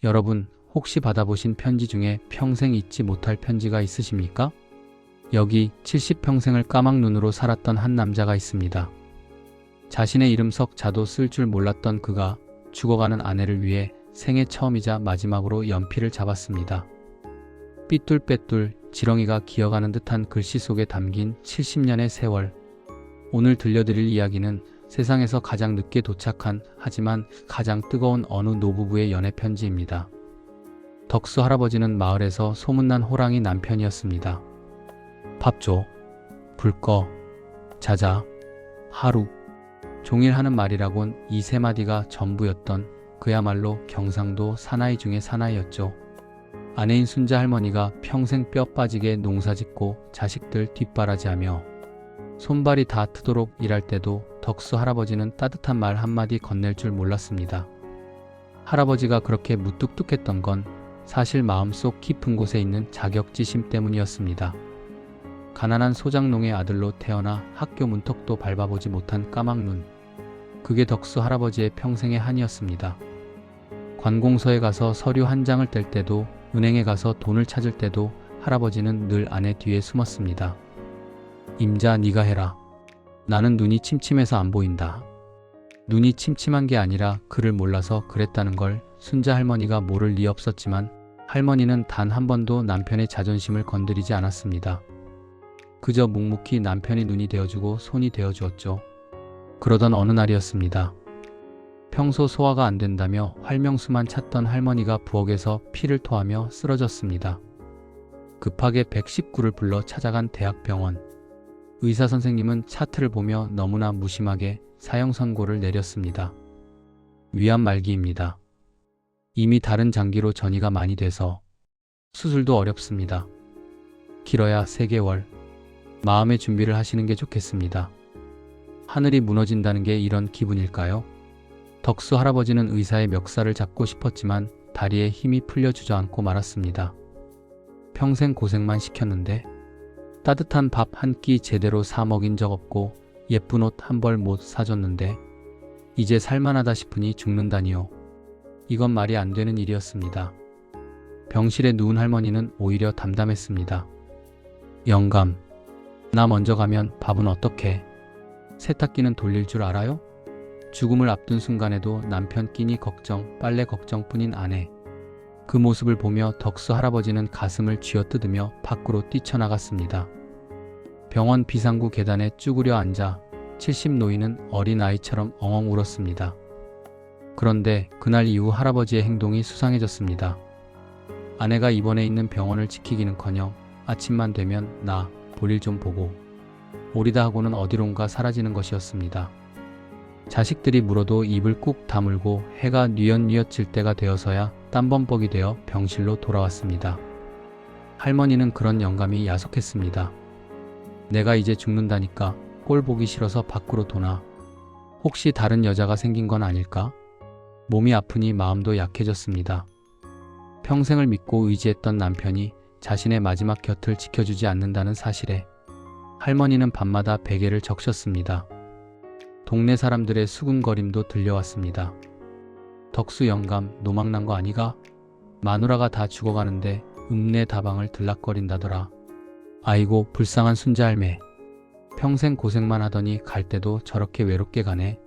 여러분, 혹시 받아보신 편지 중에 평생 잊지 못할 편지가 있으십니까? 여기 70평생을 까막눈으로 살았던 한 남자가 있습니다. 자신의 이름 석 자도 쓸 줄 몰랐던 그가 죽어가는 아내를 위해 생애 처음이자 마지막으로 연필을 잡았습니다. 삐뚤빼뚤 지렁이가 기어가는 듯한 글씨 속에 담긴 70년의 세월. 오늘 들려드릴 이야기는 세상에서 가장 늦게 도착한 하지만 가장 뜨거운 어느 노부부의 연애 편지입니다. 덕수 할아버지는 마을에서 소문난 호랑이 남편이었습니다. 밥 줘, 불 꺼, 자자, 하루 종일 하는 말이라곤 이 세 마디가 전부였던 그야말로 경상도 사나이 중의 사나이였죠. 아내인 순자 할머니가 평생 뼈 빠지게 농사짓고 자식들 뒷바라지하며 손발이 다 트도록 일할 때도 덕수 할아버지는 따뜻한 말 한마디 건넬 줄 몰랐습니다. 할아버지가 그렇게 무뚝뚝했던 건 사실 마음속 깊은 곳에 있는 자격지심 때문이었습니다. 가난한 소장농의 아들로 태어나 학교 문턱도 밟아보지 못한 까막눈. 그게 덕수 할아버지의 평생의 한이었습니다. 관공서에 가서 서류 한 장을 뗄 때도, 은행에 가서 돈을 찾을 때도 할아버지는 늘 아내 뒤에 숨었습니다. 임자, 네가 해라. 나는 눈이 침침해서 안 보인다. 눈이 침침한 게 아니라 그를 몰라서 그랬다는 걸 순자 할머니가 모를 리 없었지만 할머니는 단 한 번도 남편의 자존심을 건드리지 않았습니다. 그저 묵묵히 남편이 눈이 되어주고 손이 되어주었죠. 그러던 어느 날이었습니다. 평소 소화가 안 된다며 활명수만 찾던 할머니가 부엌에서 피를 토하며 쓰러졌습니다. 급하게 119를 불러 찾아간 대학병원. 의사 선생님은 차트를 보며 너무나 무심하게 사형 선고를 내렸습니다. 위암 말기입니다. 이미 다른 장기로 전이가 많이 돼서 수술도 어렵습니다. 길어야 3개월. 마음의 준비를 하시는 게 좋겠습니다. 하늘이 무너진다는 게 이런 기분일까요? 덕수 할아버지는 의사의 멱살을 잡고 싶었지만 다리에 힘이 풀려 주저앉고 말았습니다. 평생 고생만 시켰는데 따뜻한 밥 한 끼 제대로 사 먹인 적 없고 예쁜 옷 한 벌 못 사줬는데 이제 살만하다 싶으니 죽는다니요. 이건 말이 안 되는 일이었습니다. 병실에 누운 할머니는 오히려 담담했습니다. 영감, 나 먼저 가면 밥은 어떻게? 세탁기는 돌릴 줄 알아요? 죽음을 앞둔 순간에도 남편 끼니 걱정, 빨래 걱정뿐인 아내. 그 모습을 보며 덕수 할아버지는 가슴을 쥐어뜯으며 밖으로 뛰쳐나갔습니다. 병원 비상구 계단에 쭈그려 앉아 70 노인은 어린아이처럼 엉엉 울었습니다. 그런데 그날 이후 할아버지의 행동이 수상해졌습니다. 아내가 입원해 있는 병원을 지키기는커녕 아침만 되면 나 볼일 좀 보고 오리다 하고는 어디론가 사라지는 것이었습니다. 자식들이 물어도 입을 꾹 다물고 해가 뉘엿뉘엿 질 때가 되어서야 땀범벅이 되어 병실로 돌아왔습니다. 할머니는 그런 영감이 야속했습니다. 내가 이제 죽는다니까 꼴 보기 싫어서 밖으로 도나. 혹시 다른 여자가 생긴 건 아닐까? 몸이 아프니 마음도 약해졌습니다. 평생을 믿고 의지했던 남편이 자신의 마지막 곁을 지켜주지 않는다는 사실에 할머니는 밤마다 베개를 적셨습니다. 동네 사람들의 수군거림도 들려왔습니다. 덕수 영감 노망난 거 아니가? 마누라가 다 죽어가는데 읍내 다방을 들락거린다더라. 아이고 불쌍한 순자할매. 평생 고생만 하더니 갈 때도 저렇게 외롭게 가네.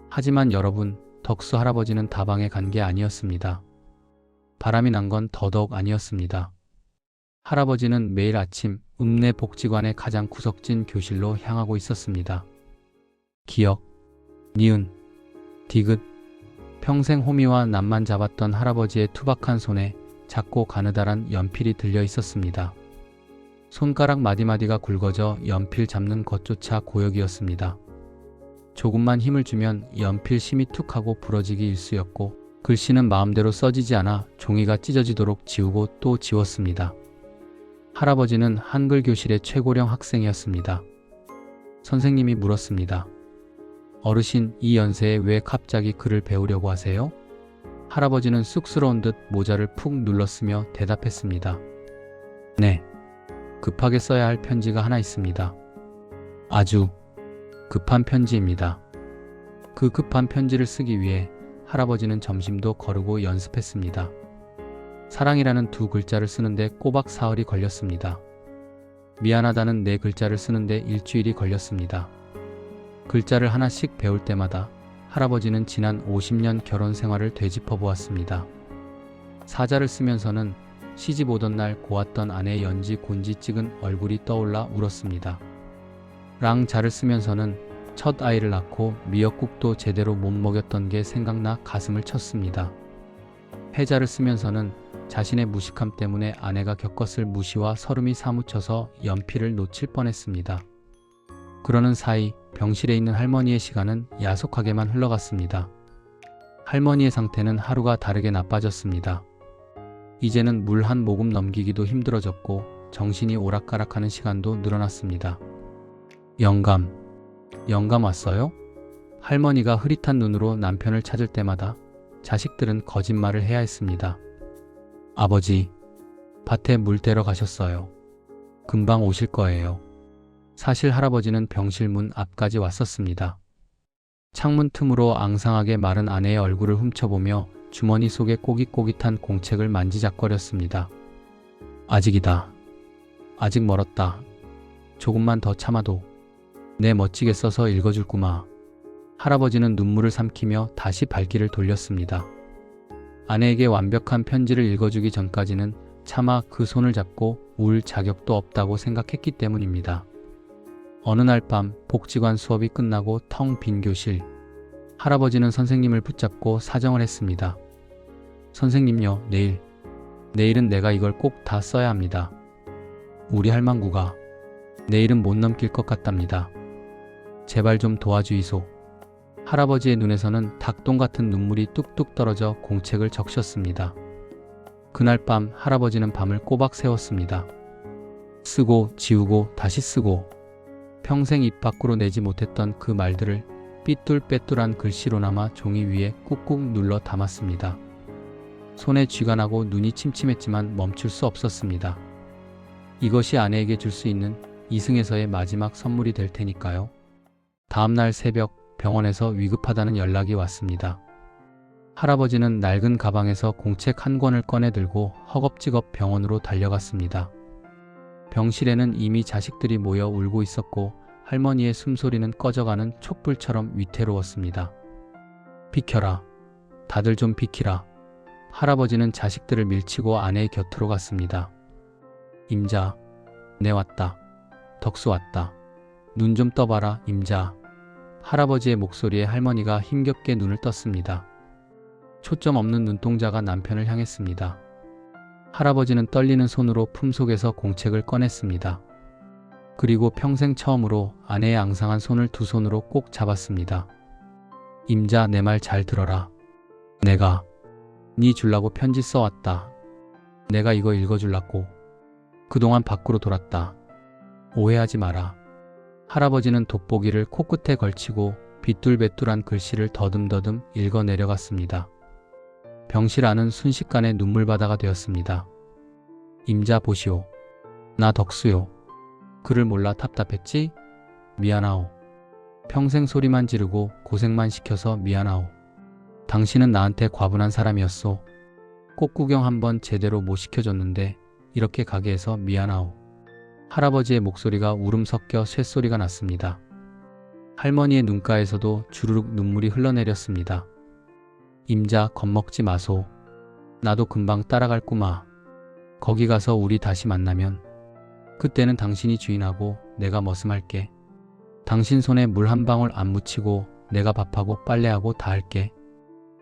하지만 여러분, 덕수 할아버지는 다방에 간 게 아니었습니다. 바람이 난 건 더더욱 아니었습니다. 할아버지는 매일 아침 읍내 복지관의 가장 구석진 교실로 향하고 있었습니다. 기억, 니은, 디귿. 평생 호미와 낫만 잡았던 할아버지의 투박한 손에 작고 가느다란 연필이 들려 있었습니다. 손가락 마디마디가 굵어져 연필 잡는 것조차 고역이었습니다. 조금만 힘을 주면 연필 심이 툭 하고 부러지기 일쑤였고 글씨는 마음대로 써지지 않아 종이가 찢어지도록 지우고 또 지웠습니다. 할아버지는 한글 교실의 최고령 학생이었습니다. 선생님이 물었습니다. 어르신, 이 연세에 왜 갑자기 글을 배우려고 하세요? 할아버지는 쑥스러운 듯 모자를 푹 눌렀으며 대답했습니다. 네, 급하게 써야 할 편지가 하나 있습니다. 아주 급한 편지입니다. 그 급한 편지를 쓰기 위해 할아버지는 점심도 거르고 연습했습니다. 사랑이라는 두 글자를 쓰는데 꼬박 사흘이 걸렸습니다. 미안하다는 네 글자를 쓰는데 일주일이 걸렸습니다. 글자를 하나씩 배울 때마다 할아버지는 지난 50년 결혼 생활을 되짚어 보았습니다. 사자를 쓰면서는 시집 오던 날 고왔던 아내의 연지 곤지 찍은 얼굴이 떠올라 울었습니다. 랑자를 쓰면서는 첫 아이를 낳고 미역국도 제대로 못 먹였던 게 생각나 가슴을 쳤습니다. 해자를 쓰면서는 자신의 무식함 때문에 아내가 겪었을 무시와 서름이 사무쳐서 연필을 놓칠 뻔했습니다. 그러는 사이 병실에 있는 할머니의 시간은 야속하게만 흘러갔습니다. 할머니의 상태는 하루가 다르게 나빠졌습니다. 이제는 물 한 모금 넘기기도 힘들어졌고 정신이 오락가락하는 시간도 늘어났습니다. 영감 왔어요? 할머니가 흐릿한 눈으로 남편을 찾을 때마다 자식들은 거짓말을 해야 했습니다. 아버지, 밭에 물 대러 가셨어요. 금방 오실 거예요. 사실 할아버지는 병실 문 앞까지 왔었습니다. 창문 틈으로 앙상하게 마른 아내의 얼굴을 훔쳐보며 주머니 속에 꼬깃꼬깃한 공책을 만지작거렸습니다. 아직이다. 아직 멀었다. 조금만 더 참아도 내 멋지게 써서 읽어줄 꾸마. 할아버지는 눈물을 삼키며 다시 발길을 돌렸습니다. 아내에게 완벽한 편지를 읽어주기 전까지는 차마 그 손을 잡고 울 자격도 없다고 생각했기 때문입니다. 어느 날 밤 복지관 수업이 끝나고 텅 빈 교실. 할아버지는 선생님을 붙잡고 사정을 했습니다. 선생님요, 내일은 내가 이걸 꼭 다 써야 합니다. 우리 할망구가 내일은 못 넘길 것 같답니다. 제발 좀 도와주이소. 할아버지의 눈에서는 닭똥 같은 눈물이 뚝뚝 떨어져 공책을 적셨습니다. 그날 밤 할아버지는 밤을 꼬박 새웠습니다. 쓰고 지우고 다시 쓰고 평생 입 밖으로 내지 못했던 그 말들을 삐뚤빼뚤한 글씨로나마 종이 위에 꾹꾹 눌러 담았습니다. 손에 쥐가 나고 눈이 침침했지만 멈출 수 없었습니다. 이것이 아내에게 줄 수 있는 이승에서의 마지막 선물이 될 테니까요. 다음날 새벽 병원에서 위급하다는 연락이 왔습니다. 할아버지는 낡은 가방에서 공책 한 권을 꺼내 들고 허겁지겁 병원으로 달려갔습니다. 병실에는 이미 자식들이 모여 울고 있었고 할머니의 숨소리는 꺼져가는 촛불처럼 위태로웠습니다. 비켜라. 다들 좀 비키라. 할아버지는 자식들을 밀치고 아내의 곁으로 갔습니다. 임자, 내 왔다. 덕수 왔다. 눈 좀 떠봐라, 임자. 할아버지의 목소리에 할머니가 힘겹게 눈을 떴습니다. 초점 없는 눈동자가 남편을 향했습니다. 할아버지는 떨리는 손으로 품속에서 공책을 꺼냈습니다. 그리고 평생 처음으로 아내의 앙상한 손을 두 손으로 꼭 잡았습니다. 임자, 내 말 잘 들어라. 내가 네 줄라고 편지 써왔다. 내가 이거 읽어줄라고. 그동안 밖으로 돌았다. 오해하지 마라. 할아버지는 돋보기를 코끝에 걸치고 빗뚤뱉뚤한 글씨를 더듬더듬 읽어 내려갔습니다. 병실 안은 순식간에 눈물바다가 되었습니다. 임자 보시오. 나 덕수요. 글을 몰라 답답했지? 미안하오. 평생 소리만 지르고 고생만 시켜서 미안하오. 당신은 나한테 과분한 사람이었소. 꽃 구경 한번 제대로 못 시켜줬는데 이렇게 가게 해서 미안하오. 할아버지의 목소리가 울음 섞여 쇳소리가 났습니다. 할머니의 눈가에서도 주르륵 눈물이 흘러내렸습니다. 임자, 겁먹지 마소. 나도 금방 따라갈 꾸마. 거기 가서 우리 다시 만나면 그때는 당신이 주인하고 내가 머슴할게. 당신 손에 물 한 방울 안 묻히고 내가 밥하고 빨래하고 다 할게.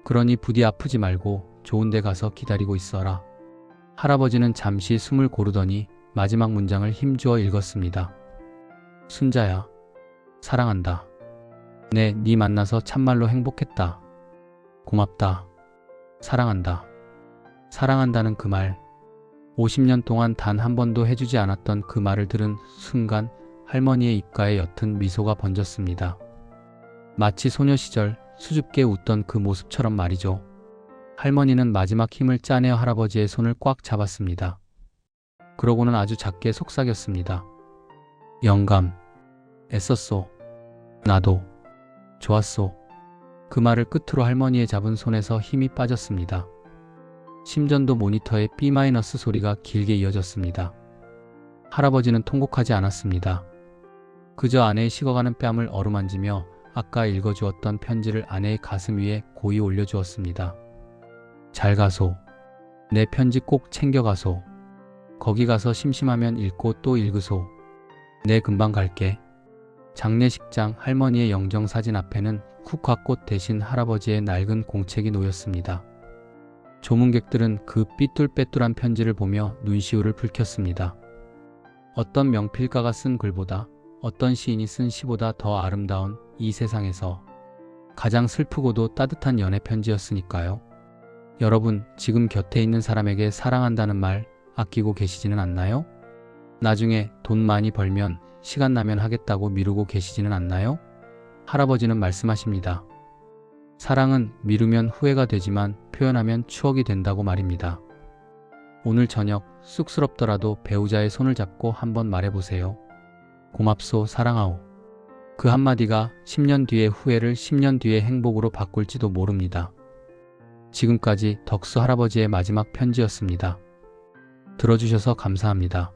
그러니 부디 아프지 말고 좋은 데 가서 기다리고 있어라. 할아버지는 잠시 숨을 고르더니 마지막 문장을 힘주어 읽었습니다. 순자야, 사랑한다. 네 만나서 참말로 행복했다. 고맙다. 사랑한다. 사랑한다는 그 말, 50년 동안 단 한 번도 해주지 않았던 그 말을 들은 순간 할머니의 입가에 옅은 미소가 번졌습니다. 마치 소녀 시절 수줍게 웃던 그 모습처럼 말이죠. 할머니는 마지막 힘을 짜내어 할아버지의 손을 꽉 잡았습니다. 그러고는 아주 작게 속삭였습니다. 영감, 애썼소. 나도. 좋았소. 그 말을 끝으로 할머니의 잡은 손에서 힘이 빠졌습니다. 심전도 모니터의 B- 소리가 길게 이어졌습니다. 할아버지는 통곡하지 않았습니다. 그저 아내의 식어가는 뺨을 어루만지며 아까 읽어주었던 편지를 아내의 가슴 위에 고이 올려주었습니다. 잘 가소. 내 편지 꼭 챙겨가소. 거기 가서 심심하면 읽고 또 읽으소. 내 금방 갈게. 장례식장 할머니의 영정사진 앞에는 국화꽃 대신 할아버지의 낡은 공책이 놓였습니다. 조문객들은 그 삐뚤빼뚤한 편지를 보며 눈시울을 붉혔습니다. 어떤 명필가가 쓴 글보다, 어떤 시인이 쓴 시보다 더 아름다운 이 세상에서 가장 슬프고도 따뜻한 연애 편지였으니까요. 여러분, 지금 곁에 있는 사람에게 사랑한다는 말 아끼고 계시지는 않나요? 나중에 돈 많이 벌면 시간 나면 하겠다고 미루고 계시지는 않나요? 할아버지는 말씀하십니다. 사랑은 미루면 후회가 되지만 표현하면 추억이 된다고 말입니다. 오늘 저녁 쑥스럽더라도 배우자의 손을 잡고 한번 말해보세요. 고맙소, 사랑하오. 그 한마디가 10년 뒤의 후회를 10년 뒤의 행복으로 바꿀지도 모릅니다. 지금까지 덕수 할아버지의 마지막 편지였습니다. 들어주셔서 감사합니다.